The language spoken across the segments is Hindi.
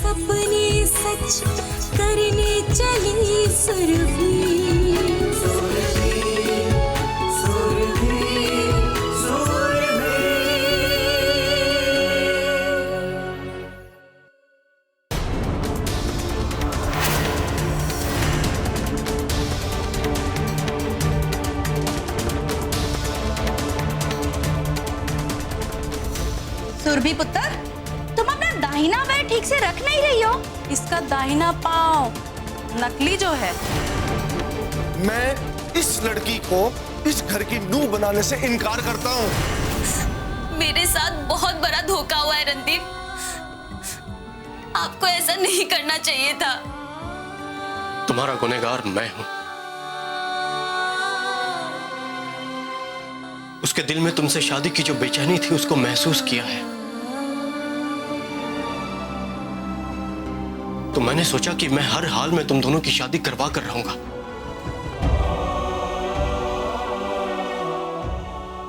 सपने सच करने चली सुरभि। सुरभि पुत्र, तुम अपना दाहिना पैर ठीक से रख नहीं रही हो। इसका दाहिना पांव नकली जो है। मैं इस लड़की को इस घर की नूह बनाने से इनकार करता हूँ। मेरे साथ बहुत बड़ा धोखा हुआ है रणदीप। आपको ऐसा नहीं करना चाहिए था। तुम्हारा गुनहगार मैं हूं। उसके दिल में तुमसे शादी की जो बेचैनी थी उसको महसूस किया है। तो मैंने सोचा कि मैं हर हाल में तुम दोनों की शादी करवा कर रहूंगा।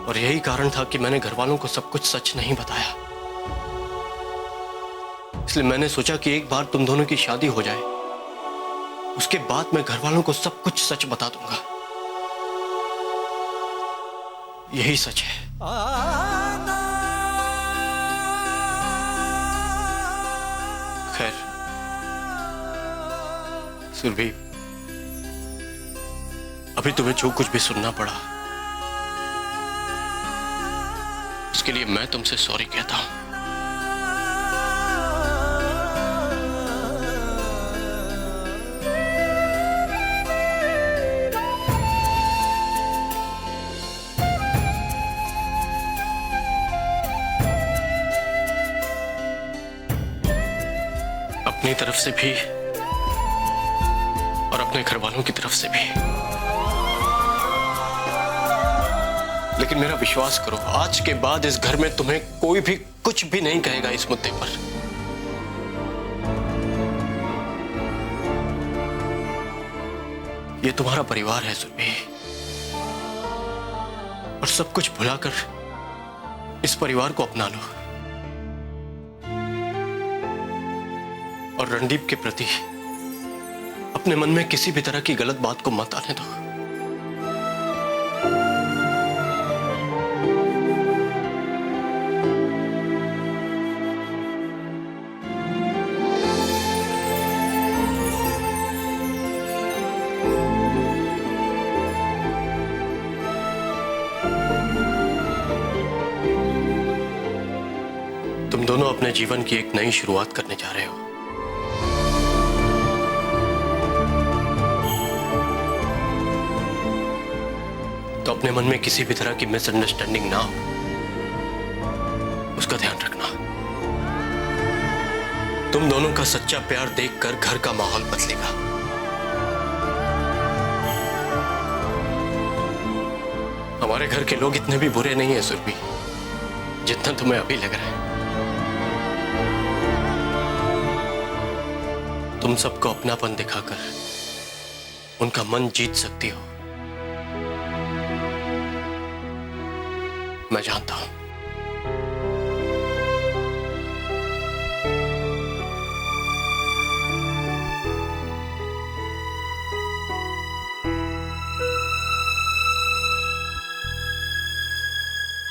और यही कारण था कि मैंने घर वालों को सब कुछ सच नहीं बताया। इसलिए मैंने सोचा कि एक बार तुम दोनों की शादी हो जाए, उसके बाद मैं घर वालों को सब कुछ सच बता दूंगा। यही सच है। खैर सुरभि, अभी तुम्हें जो कुछ भी सुनना पड़ा उसके लिए मैं तुमसे सॉरी कहता हूं। अपनी तरफ से भी और अपने घर वालों की तरफ से भी। लेकिन मेरा विश्वास करो, आज के बाद इस घर में तुम्हें कोई भी कुछ भी नहीं कहेगा इस मुद्दे पर। यह तुम्हारा परिवार है सुरभि, और सब कुछ भुलाकर इस परिवार को अपना लो। और रणदीप के प्रति अपने मन में किसी भी तरह की गलत बात को मत आने दो। तुम दोनों अपने जीवन की एक नई शुरुआत करने जा रहे हो। तो अपने मन में किसी भी तरह की मिसअंडरस्टैंडिंग ना हो, उसका ध्यान रखना। तुम दोनों का सच्चा प्यार देखकर घर का माहौल बदलेगा। हमारे घर के लोग इतने भी बुरे नहीं हैं सुरभि, जितना तुम्हें अभी लग रहा है। तुम सबको अपनापन दिखाकर उनका मन जीत सकती हो, मैं जानता हूं।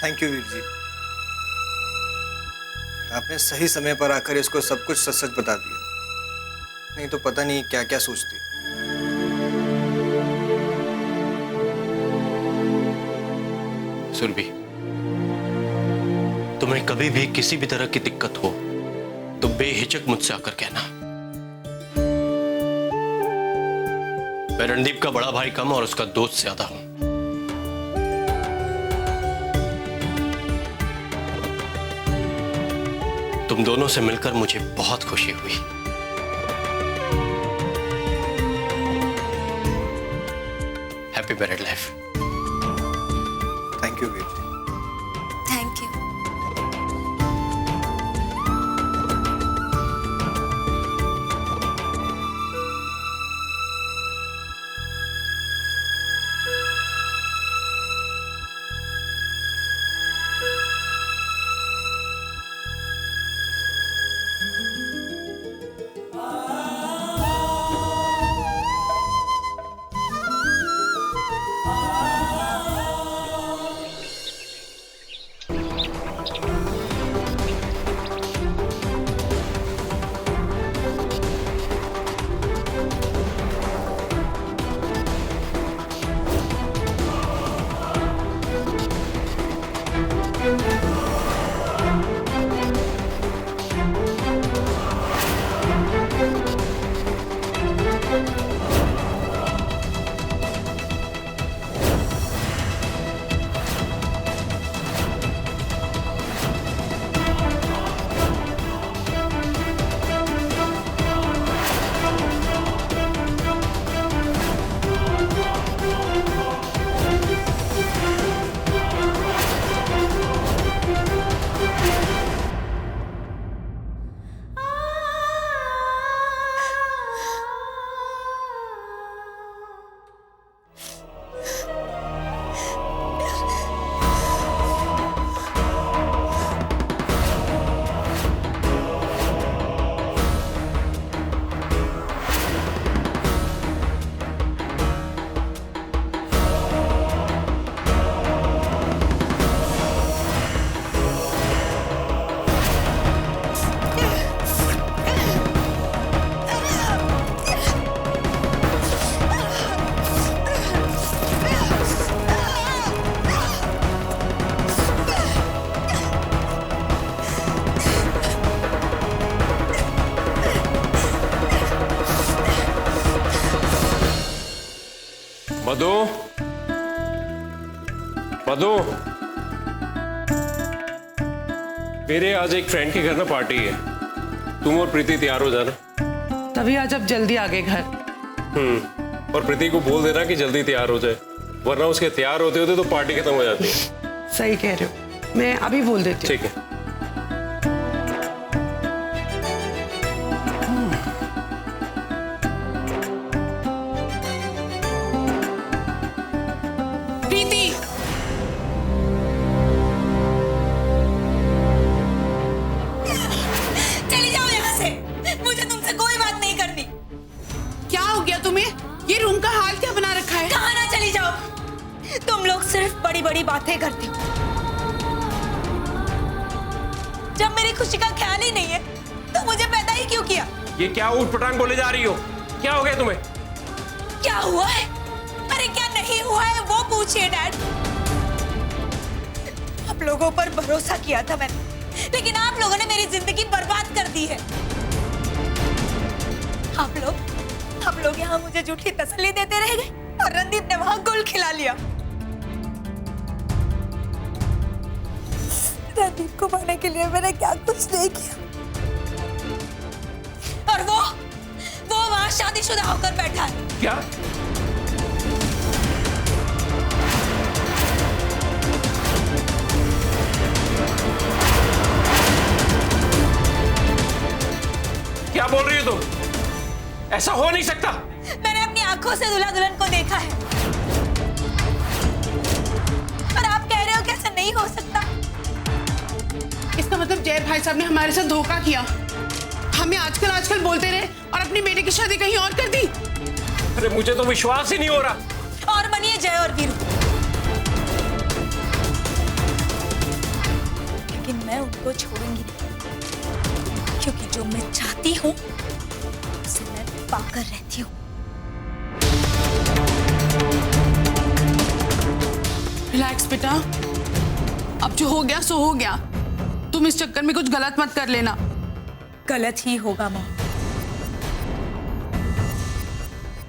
थैंक यू वीर जी, आपने सही समय पर आकर इसको सब कुछ सच सच बता दिया, नहीं तो पता नहीं क्या क्या सोचती। सुरभि, तुम्हें कभी भी किसी भी तरह की दिक्कत हो तो बेहिचक मुझसे आकर कहना। मैं रणदीप का बड़ा भाई कम और उसका दोस्त ज्यादा हूं। तुम दोनों से मिलकर मुझे बहुत खुशी हुई। Happy married life. Thank you Veer ji. Thank you. Madhu, Madhu, मेरे आज एक फ्रेंड के घर ना पार्टी है। तुम और प्रीति तैयार हो जाना। तभी आज अब जल्दी आ गए घर। और प्रीति को बोल देना कि जल्दी तैयार हो जाए, वरना उसके तैयार होते होते तो पार्टी खत्म हो जाती है। सही कह रहे हो, मैं अभी बोल देती हूँ। ठीक है। प्रीति, चली जाओ यहाँ से, मुझे तुमसे कोई बात नहीं करनी। क्या हो गया तुम्हें? ये रूम का हाल क्या बना रखा है? कहाँ ना चली जाओ, तुम लोग सिर्फ बड़ी बड़ी बातें करते हो। जब मेरी खुशी का ख्याल ही नहीं है तो मुझे पैदा ही क्यों किया? ये क्या ऊट पटांग बोले जा रही हो? क्या हो गया तुम्हें? क्या हुआ है? अरे क्या नहीं हुआ है वो पूछिए डैड। आप लोगों पर भरोसा किया था मैंने, लेकिन आप लोगों ने मेरी जिंदगी बर्बाद कर दी है। आप लोग यहाँ मुझे झूठी तसल्ली देते रह गए और रणदीप ने वहां गुल खिला लिया। रणदीप को पाने के लिए मैंने क्या कुछ नहीं किया, और वो वहां शादीशुदा होकर बैठा है। क्या? क्या बोल रही हो तुम? ऐसा हो नहीं सकता। मैंने अपनी आंखों से दूल्हा दुल्हन को देखा है, और आप कह रहे हो कि ऐसा नहीं हो सकता। इसका मतलब जय भाई साहब ने हमारे साथ धोखा किया, हमें आजकल बोलते रहे और अपनी बेटे की शादी कहीं और कर दी। अरे मुझे तो विश्वास ही नहीं हो रहा। और बनिए जय और वीरू, लेकिन मैं उनको छोड़ूंगी नहीं, क्योंकि जो मैं चाहती हूँ उसे मैं पाकर रहती हूँ। रिलैक्स बेटा, अब जो हो गया सो हो गया। तुम इस चक्कर में कुछ गलत मत कर लेना। गलत ही होगा माँ,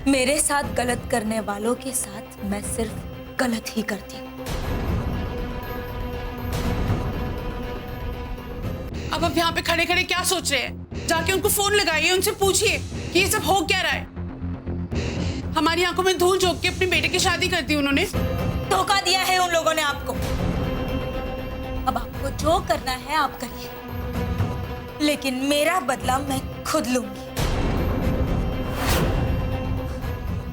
मेरे साथ गलत करने वालों के साथ मैं सिर्फ गलत ही करती हूँ। अब आप यहाँ पे खड़े खड़े क्या सोच रहे हैं? जाके उनको फोन लगाइए, उनसे पूछिए कि ये सब हो क्या रहा है। हमारी आंखों में धूल झोंक के अपने बेटे की शादी कर दी उन्होंने। धोखा दिया है उन लोगों ने आपको। अब आपको जो करना है आप करिए, लेकिन मेरा बदला मैं खुद लूंगी।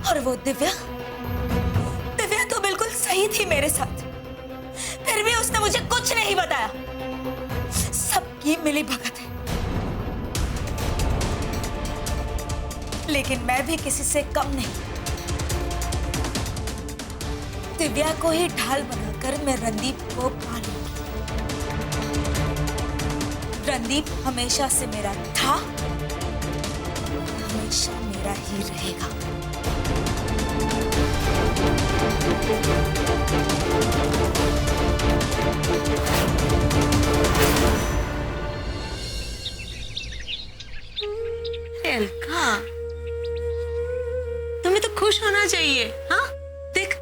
और वो दिव्या तो बिल्कुल सही थी मेरे साथ, फिर भी उसने मुझे कुछ नहीं बताया। सबकी मिली भगत है, लेकिन मैं भी किसी से कम नहीं। दिव्या को ही ढाल बनाकर मैं रणदीप को पा लूंगी। रणदीप हमेशा से मेरा था, हमेशा मेरा ही रहेगा। अलका, तुम्हें तो खुश होना चाहिए। हाँ, देख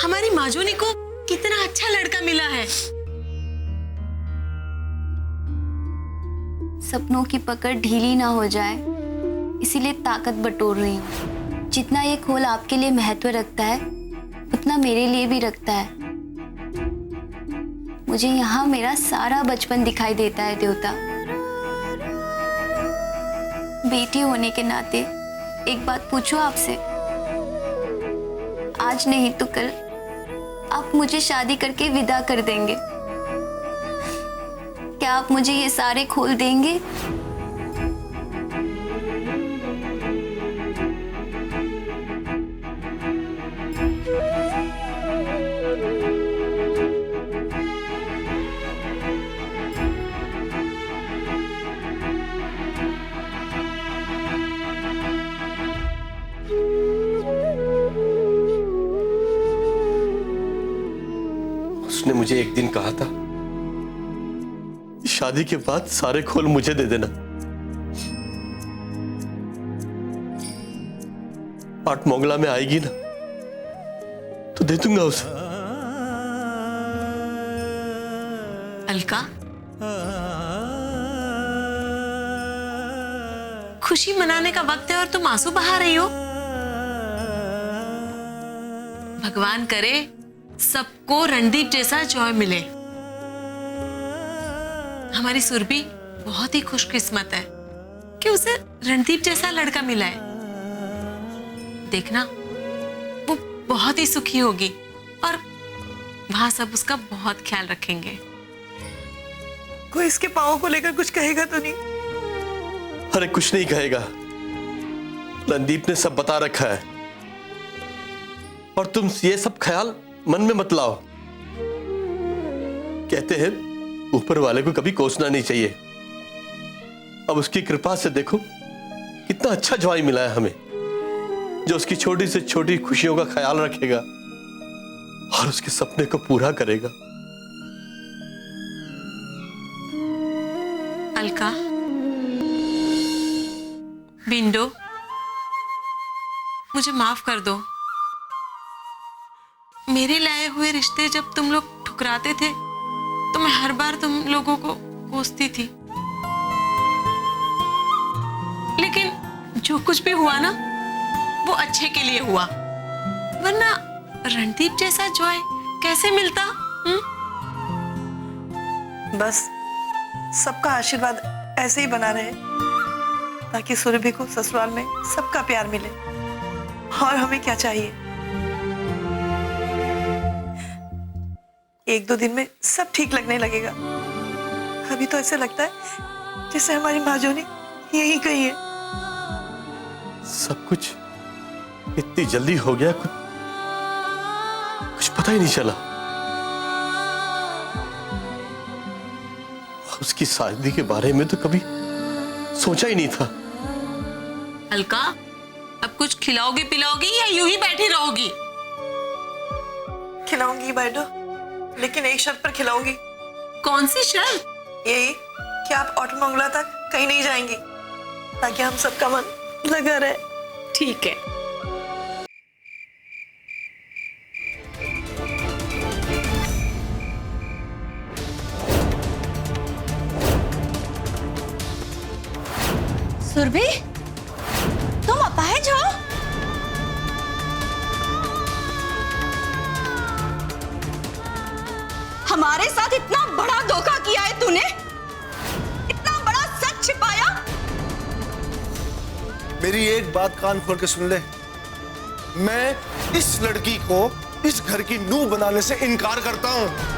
हमारी माजूनी को कितना अच्छा लड़का मिला है। सपनों की पकड़ ढीली ना हो जाए, इसीलिए ताकत बटोर रही हूँ। जितना ये खोल आपके लिए महत्व रखता है, उतना मेरे लिए भी रखता है। मुझे यहाँ मेरा सारा बचपन दिखाई देता है देवता। बेटी होने के नाते एक बात पूछो आपसे, आज नहीं तो कल आप मुझे शादी करके विदा कर देंगे। क्या आप मुझे ये सारे खोल देंगे? उसने मुझे एक दिन कहा था, शादी के बाद सारे खोल मुझे दे देना। आठ मोंगला में आएगी ना, दे दूंगा उसे। अलका, खुशी मनाने का वक्त है और तुम आंसू बहा रही हो। भगवान करे सबको रणदीप जैसा जॉय मिले। हमारी सुरभि बहुत ही खुशकिस्मत है कि उसे रणदीप जैसा लड़का मिला है। देखना, वो बहुत ही सुखी होगी और वहां सब उसका बहुत ख्याल रखेंगे। कोई इसके पाँव को लेकर कुछ कहेगा तो नहीं? अरे कुछ नहीं कहेगा, रणदीप ने सब बता रखा है। और तुम ये सब ख्याल मन में मत लाओ। कहते हैं ऊपर वाले को कभी कोसना नहीं चाहिए। अब उसकी कृपा से देखो कितना अच्छा जवाई मिला है हमें, जो उसकी छोटी से छोटी खुशियों का ख्याल रखेगा और उसके सपने को पूरा करेगा। अलका, बिंडो, मुझे माफ कर दो। मेरे लाए हुए रिश्ते जब तुम लोग ठुकराते थे तो मैं हर बार तुम लोगों को कोसती थी, लेकिन जो कुछ भी हुआ ना वो अच्छे के लिए हुआ, वरना रणदीप जैसा जॉय कैसे मिलता? बस सबका आशीर्वाद ऐसे ही बना रहे ताकि सुरभि को ससुराल में सबका प्यार मिले। और हमें क्या चाहिए? एक दो दिन में सब ठीक लगने लगेगा। अभी तो ऐसे लगता है जैसे हमारी माजो ने यही कही है। सब कुछ इतनी जल्दी हो गया, कुछ पता ही नहीं चला। उसकी शादी के बारे में तो कभी सोचा ही नहीं था। अलका, अब कुछ खिलाओगी पिलाओगी या यूं ही बैठी रहोगी? खिलाऊंगी बैठो, लेकिन एक शर्त पर खिलाऊंगी। कौन सी शर्त? यही कि आप ऑटो मंगला तक कहीं नहीं जाएंगी, ताकि हम सबका मन लगा रहे। ठीक है। सुरभि, तुम अपाहिज हो? हमारे साथ इतना बड़ा धोखा किया है तूने, इतना बड़ा सच छिपाया। मेरी एक बात कान खोल के सुन ले, मैं इस लड़की को इस घर की नूह बनाने से इनकार करता हूं।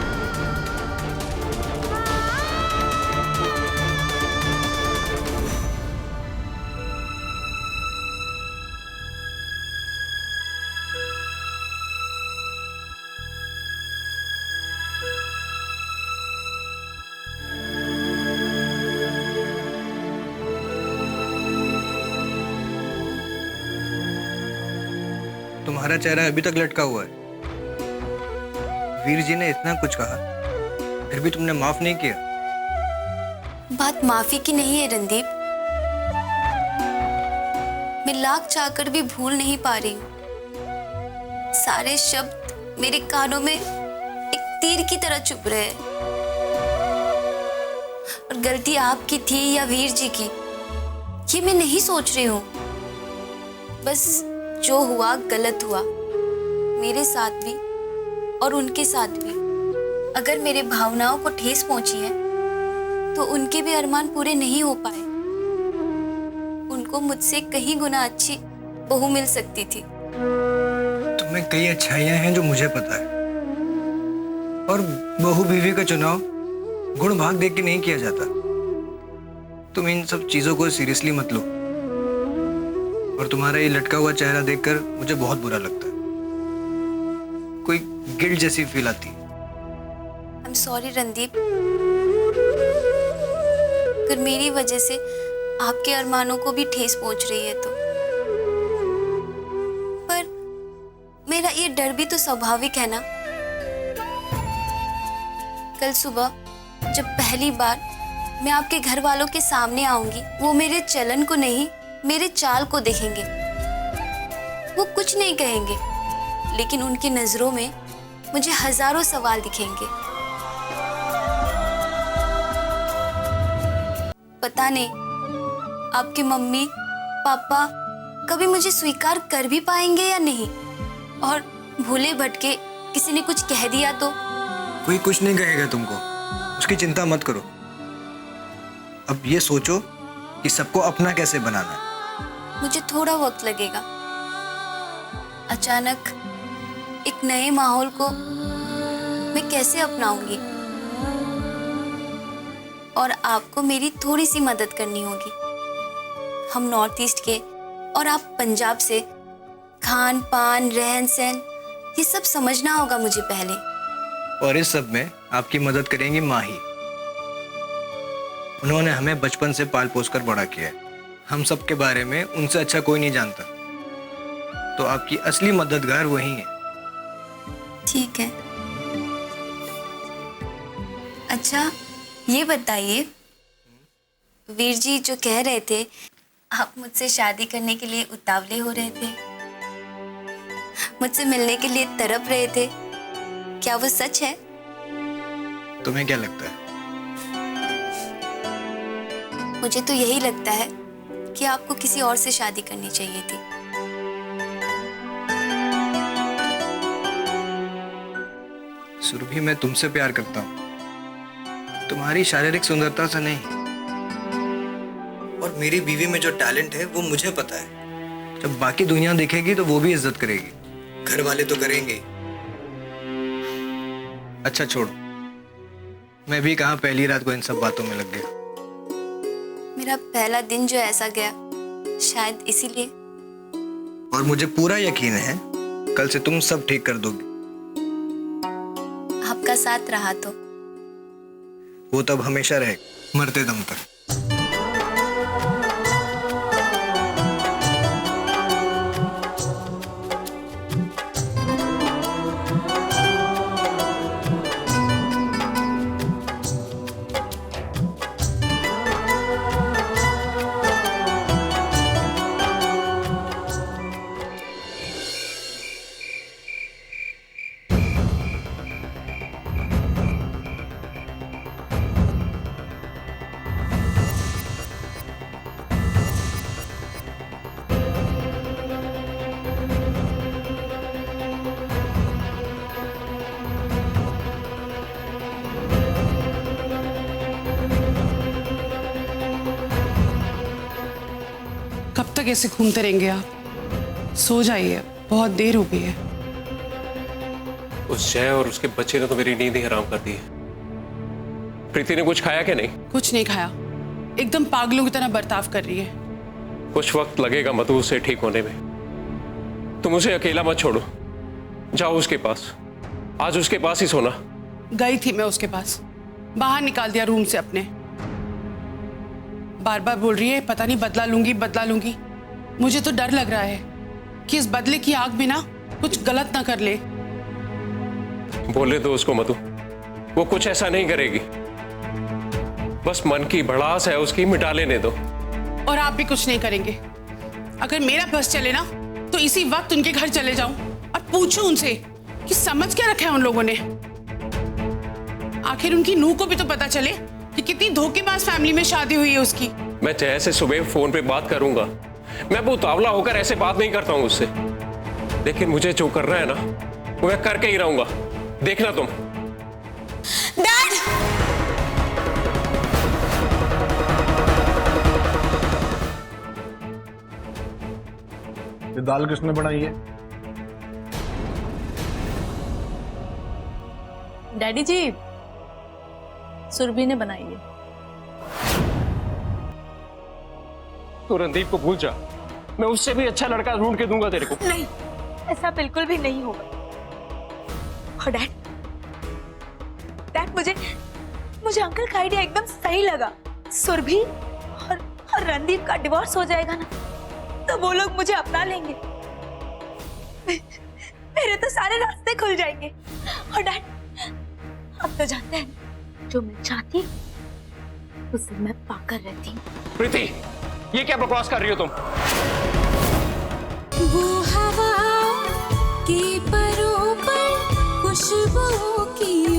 तुम्हारा चेहरा अभी तक लटका हुआ है। वीर जी ने इतना कुछ कहा, फिर भी तुमने माफ नहीं किया। बात माफी की नहीं है रणदीप, मैं लाख चाहकर भी भूल नहीं पा रही हूँ। सारे शब्द मेरे कानों में एक तीर की तरह चुभ रहे हैं। और गलती आपकी थी या वीर जी की, ये मैं नहीं सोच रही हूँ। बस जो हुआ गलत हुआ, मेरे साथ भी और उनके साथ भी। अगर मेरे भावनाओं को ठेस पहुंची है तो उनके भी अरमान पूरे नहीं हो पाए। उनको मुझसे कहीं गुना अच्छी बहू मिल सकती थी। तुम्हें कई अच्छाइयां हैं जो मुझे पता है, और बहू बीवी का चुनाव गुण भाग देख के नहीं किया जाता। तुम इन सब चीजों को सीरियसली मत लो। और तुम्हारा ये लटका हुआ चेहरा देखकर मुझे बहुत बुरा लगता है, कोई गिल्ट जैसी फील आती है। आई एम सॉरी रणदीप, अगर मेरी वजह से आपके अरमानों को भी ठेस पहुंच रही है तो। पर मेरा ये डर भी तो स्वाभाविक है ना। कल सुबह जब पहली बार मैं आपके घर वालों के सामने आऊंगी, वो मेरे चलन को नहीं, मेरे चाल को देखेंगे। वो कुछ नहीं कहेंगे, लेकिन उनकी नजरों में मुझे हजारों सवाल दिखेंगे। पता नहीं आपकी मम्मी पापा कभी मुझे स्वीकार कर भी पाएंगे या नहीं, और भूले भटके किसी ने कुछ कह दिया तो। कोई कुछ नहीं कहेगा तुमको, उसकी चिंता मत करो। अब ये सोचो कि सबको अपना कैसे बनाना है। मुझे थोड़ा वक्त लगेगा। अचानक एक नए माहौल को मैं कैसे अपनाऊंगी, और आपको मेरी थोड़ी सी मदद करनी होगी। हम नॉर्थ ईस्ट के और आप पंजाब से, खान पान रहन सहन ये सब समझना होगा मुझे पहले। और इस सब में आपकी मदद करेंगी माही। उन्होंने हमें बचपन से पाल पोस कर बड़ा किया है। हम सब के बारे में उनसे अच्छा कोई नहीं जानता, तो आपकी असली मददगार वही है। ठीक है। अच्छा ये बताइए, वीर जी जो कह रहे थे आप मुझसे शादी करने के लिए उतावले हो रहे थे, मुझसे मिलने के लिए तड़प रहे थे, क्या वो सच है? तुम्हें क्या लगता है? मुझे तो यही लगता है कि आपको किसी और से शादी करनी चाहिए थी। सुरभि, मैं तुमसे प्यार करता हूँ, तुम्हारी शारीरिक सुंदरता से नहीं। और मेरी बीवी में जो टैलेंट है वो मुझे पता है। जब बाकी दुनिया देखेगी तो वो भी इज्जत करेगी, घर वाले तो करेंगे। अच्छा छोड़ो, मैं भी कहाँ पहली रात को इन सब बातों में लग गया। मेरा पहला दिन जो ऐसा गया, शायद इसीलिए। और मुझे पूरा यकीन है कल से तुम सब ठीक कर दोगे। आपका साथ रहा तो। वो तब हमेशा रहेगा, मरते दम तक। कब तक ऐसे घूमते रहेंगे आप? सो जाइए, बहुत देर हो गई है। उस जय और उसके बच्चे ने तो मेरी नींद ही हराम कर दी है। प्रीति ने कुछ खाया क्या? नहीं, कुछ नहीं खाया, एकदम पागलों की तरह बर्ताव कर रही है। कुछ वक्त लगेगा मधु उसे ठीक होने में। तुम उसे अकेला मत छोड़ो, जाओ उसके पास, आज उसके पास ही सोना। गई थी मैं उसके पास, बाहर निकाल दिया रूम से अपने। बार बार बोल रही है पता नहीं बदला लूंगी बदला लूंगी। मुझे तो डर लग रहा है कि इस बदले की आग में ना कुछ गलत ना कर ले। बोले दो उसको मधु, वो कुछ ऐसा नहीं करेगी। बस मन की भड़ास है उसकी, मिटा लेने दो। और आप भी कुछ नहीं करेंगे। अगर मेरा बस चले ना तो इसी वक्त उनके घर चले जाऊं और पूछूं उनसे कि समझ क्या रखा है उन लोगों ने। आखिर उनकी नूह को भी तो पता चले कि कितनी धोखेबाज फैमिली में शादी हुई है उसकी। मैं जय से सुबह फोन पे बात करूंगा। मैं वो उतावला होकर ऐसे बात नहीं करता हूं उससे, लेकिन मुझे जो करना है ना वो मैं करके ही रहूंगा, देखना तुम। डैड! ये दाल किसने बनाई है? डैडी जी, सुरभि ने बनाई है। तो रणदीप को भूल जा, मैं उससे भी अच्छा लड़का ढूंढ के दूंगा तेरे को। नहीं, ऐसा बिल्कुल भी नहीं होगा। और डैड, मुझे अंकल का आइडिया एकदम सही लगा। सुरभि और रणदीप का डिवोर्स हो जाएगा ना, तो वो लोग मुझे अपना लेंगे। मेरे तो सारे रास्ते खुल जाएंगे। और डैड, आप तो जानते हैं जो मैं चाहती उसे मैं पाकर रहती हूँ। प्रीति, ये क्या बकवास कर रही हो तुम? वो हवा की खुशबुओं की